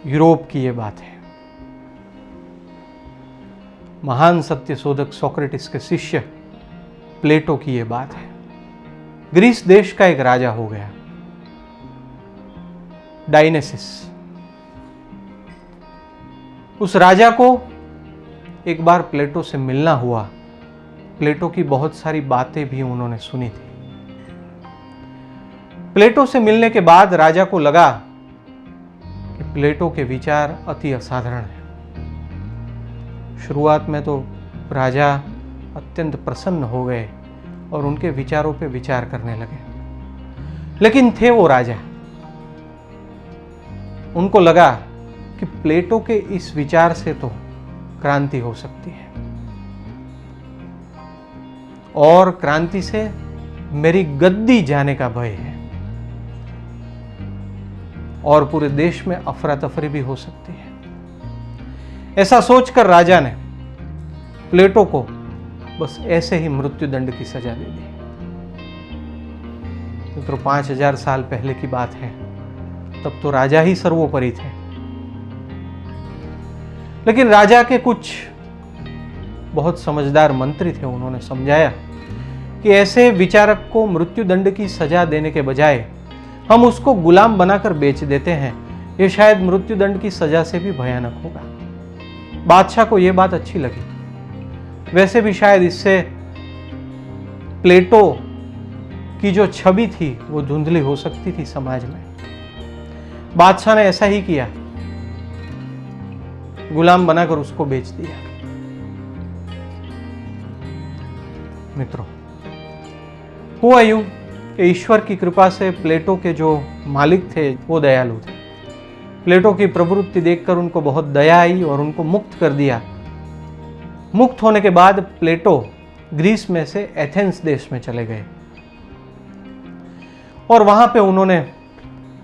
Europe की ये बात है। महान सत्य शोधक सोक्रेटिस के शिष्य प्लेटो की ये बात है। ग्रीस देश का एक राजा हो गया, डायनेसिस। उस राजा को एक बार प्लेटो से मिलना हुआ। प्लेटो की बहुत सारी बातें भी उन्होंने सुनी थी। प्लेटो से मिलने के बाद राजा को लगा कि प्लेटो के विचार अति असाधारण हैं। शुरुआत में तो राजा अत्यंत प्रसन्न हो गए और उनके विचारों पे विचार करने लगे। लेकिन थे वो राजा, उनको लगा कि प्लेटो के इस विचार से तो क्रांति हो सकती है और क्रांति से मेरी गद्दी जाने का भय है और पूरे देश में अफरा तफरी भी हो सकती है। ऐसा सोचकर राजा ने प्लेटो को बस ऐसे ही मृत्युदंड की सजा दे दी। मित्रों, 5000 साल पहले की बात है, तब तो राजा ही सर्वोपरि थे। लेकिन राजा के कुछ बहुत समझदार मंत्री थे, उन्होंने समझाया कि ऐसे विचारक को मृत्युदंड की सजा देने के बजाय हम उसको गुलाम बनाकर बेच देते हैं, यह शायद मृत्युदंड की सजा से भी भयानक होगा। बादशाह को यह बात अच्छी लगी। वैसे भी शायद इससे प्लेटो की जो छवि थी वो धुंधली हो सकती थी समाज में। बादशाह ने ऐसा ही किया, गुलाम बनाकर उसको बेच दिया। मित्रों, हुआ यूं कि ईश्वर की कृपा से प्लेटो के जो मालिक थे वो दयालु थे। प्लेटो की प्रवृत्ति देखकर उनको बहुत दया आई और उनको मुक्त कर दिया। मुक्त होने के बाद प्लेटो ग्रीस में से एथेंस देश में चले गए और वहां पे उन्होंने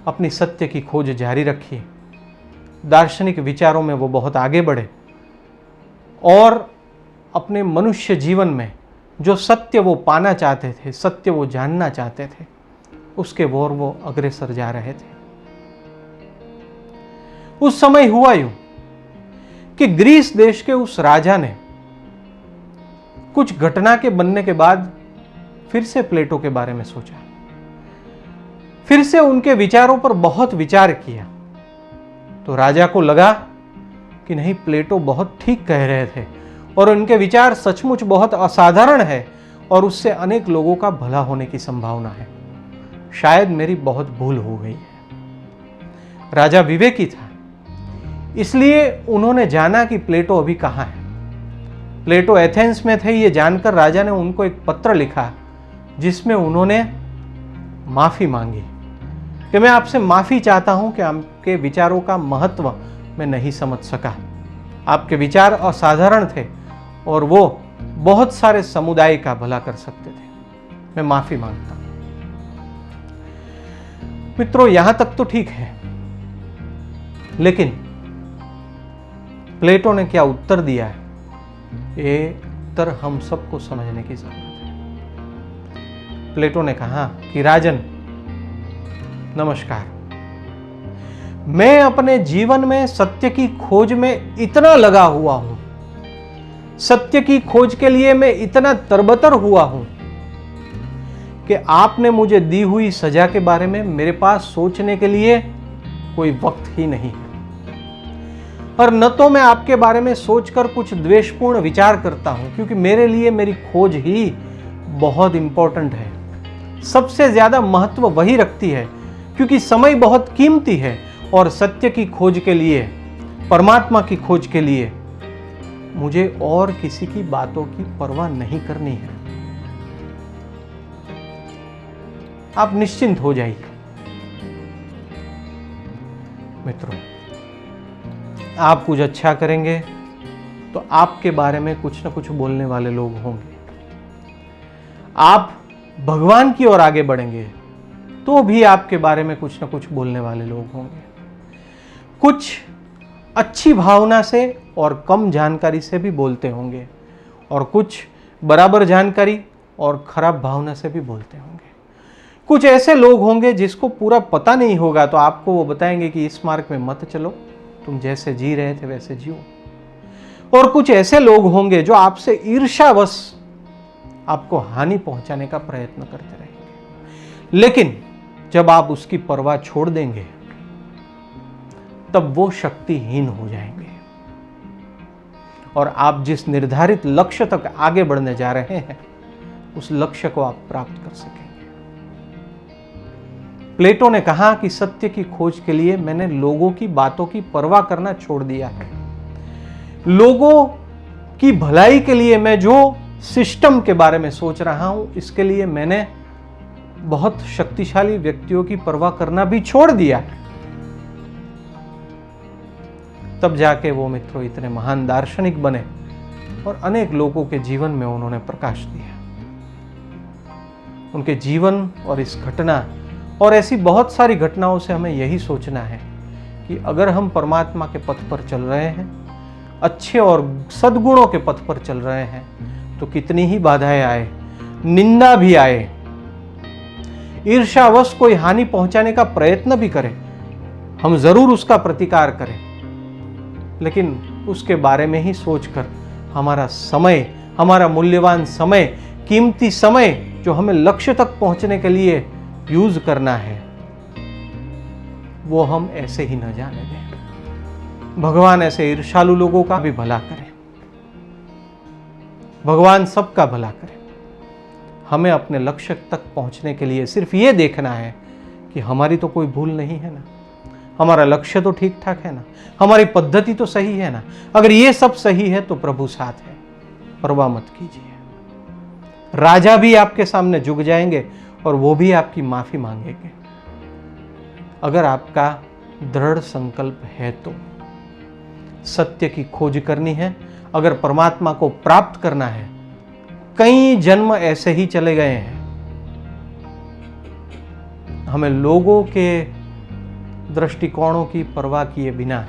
अपनी सत्य की खोज जारी रखी। दार्शनिक विचारों में वो बहुत आगे बढ़े और अपने मनुष्य जीवन में जो सत्य वो पाना चाहते थे, सत्य वो जानना चाहते थे, उसके ओर वो अग्रसर जा रहे थे। उस समय हुआ यूं कि ग्रीस देश के उस राजा ने कुछ घटना के बनने के बाद फिर से प्लेटो के बारे में सोचा, फिर से उनके विचारों पर बहुत विचार किया। तो राजा को लगा कि नहीं, प्लेटो बहुत ठीक कह रहे थे और उनके विचार सचमुच बहुत असाधारण है और उससे अनेक लोगों का भला होने की संभावना है। शायद मेरी बहुत भूल हो गई है। राजा विवेकी था, इसलिए उन्होंने जाना कि प्लेटो अभी कहां है। प्लेटो एथेंस में थे, ये जानकर राजा ने उनको एक पत्र लिखा जिसमें उन्होंने माफी मांगी कि मैं आपसे माफी चाहता हूं कि आपके विचारों का महत्व मैं नहीं समझ सका। आपके विचार असाधारण थे और वो बहुत सारे समुदाय का भला कर सकते थे। मैं माफी मांगता हूं। मित्रों, यहां तक तो ठीक है, लेकिन प्लेटो ने क्या उत्तर दिया है, ये उत्तर हम सबको समझने की जरूरत है। प्लेटो ने कहा कि राजन नमस्कार, मैं अपने जीवन में सत्य की खोज में इतना लगा हुआ हूं, सत्य की खोज के लिए मैं इतना तरबतर हुआ हूं कि आपने मुझे दी हुई सजा के बारे में मेरे पास सोचने के लिए कोई वक्त ही नहीं है। और न तो मैं आपके बारे में सोचकर कुछ द्वेषपूर्ण विचार करता हूं, क्योंकि मेरे लिए मेरी खोज ही बहुत इंपॉर्टेंट है, सबसे ज्यादा महत्व वही रखती है, क्योंकि समय बहुत कीमती है और सत्य की खोज के लिए, परमात्मा की खोज के लिए मुझे और किसी की बातों की परवाह नहीं करनी है। आप निश्चिंत हो जाइए। मित्रों, आप कुछ अच्छा करेंगे तो आपके बारे में कुछ ना कुछ बोलने वाले लोग होंगे। आप भगवान की ओर आगे बढ़ेंगे तो भी आपके बारे में कुछ ना कुछ बोलने वाले लोग होंगे। कुछ अच्छी भावना से और कम जानकारी से भी बोलते होंगे और कुछ बराबर जानकारी और खराब भावना से भी बोलते होंगे। कुछ ऐसे लोग होंगे जिसको पूरा पता नहीं होगा तो आपको वो बताएंगे कि इस मार्ग में मत चलो, तुम जैसे जी रहे थे वैसे जियो। और कुछ ऐसे लोग होंगे जो आपसे ईर्ष्यावश आपको हानि पहुंचाने का प्रयत्न करते रहेंगे, लेकिन जब आप उसकी परवाह छोड़ देंगे तब वो शक्तिहीन हो जाएंगे और आप जिस निर्धारित लक्ष्य तक आगे बढ़ने जा रहे हैं उस लक्ष्य को आप प्राप्त कर सकेंगे। प्लेटो ने कहा कि सत्य की खोज के लिए मैंने लोगों की बातों की परवाह करना छोड़ दिया है। लोगों की भलाई के लिए मैं जो सिस्टम के बारे में सोच रहा हूं, इसके लिए मैंने बहुत शक्तिशाली व्यक्तियों की परवाह करना भी छोड़ दिया है। तब जाके वो मित्रों इतने महान दार्शनिक बने और अनेक लोगों के जीवन में उन्होंने प्रकाश दिया। उनके जीवन और इस घटना और ऐसी बहुत सारी घटनाओं से हमें यही सोचना है कि अगर हम परमात्मा के पथ पर चल रहे हैं, अच्छे और सद्गुणों के पथ पर चल रहे हैं, तो कितनी ही बाधाएं आए, निंदा भी आए, ईर्ष्यावश कोई हानि पहुंचाने का प्रयत्न भी करे, हम जरूर उसका प्रतिकार करें, लेकिन उसके बारे में ही सोचकर हमारा समय, हमारा मूल्यवान समय, कीमती समय जो हमें लक्ष्य तक पहुंचने के लिए यूज करना है, वो हम ऐसे ही न जाने दें। भगवान ऐसे ईर्ष्यालु लोगों का भी भला करे, भगवान सबका भला करे। हमें अपने लक्ष्य तक पहुंचने के लिए सिर्फ ये देखना है कि हमारी तो कोई भूल नहीं है ना, हमारा लक्ष्य तो ठीक ठाक है ना, हमारी पद्धति तो सही है ना। अगर ये सब सही है तो प्रभु साथ है, परवाह मत कीजिए। राजा भी आपके सामने झुक जाएंगे और वो भी आपकी माफी मांगेंगे, अगर आपका दृढ़ संकल्प है तो। सत्य की खोज करनी है, अगर परमात्मा को प्राप्त करना है। कई जन्म ऐसे ही चले गए हैं, हमें लोगों के दृष्टिकोणों की परवाह किए बिना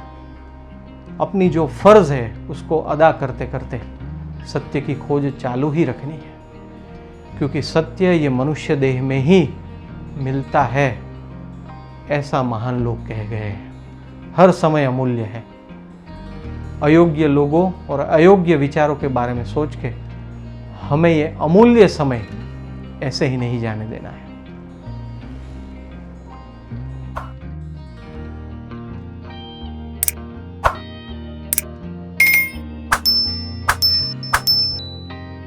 अपनी जो फर्ज है उसको अदा करते करते सत्य की खोज चालू ही रखनी है, क्योंकि सत्य ये मनुष्य देह में ही मिलता है, ऐसा महान लोग कह गए हैं। हर समय अमूल्य है। अयोग्य लोगों और अयोग्य विचारों के बारे में सोच के हमें ये अमूल्य समय ऐसे ही नहीं जाने देना है।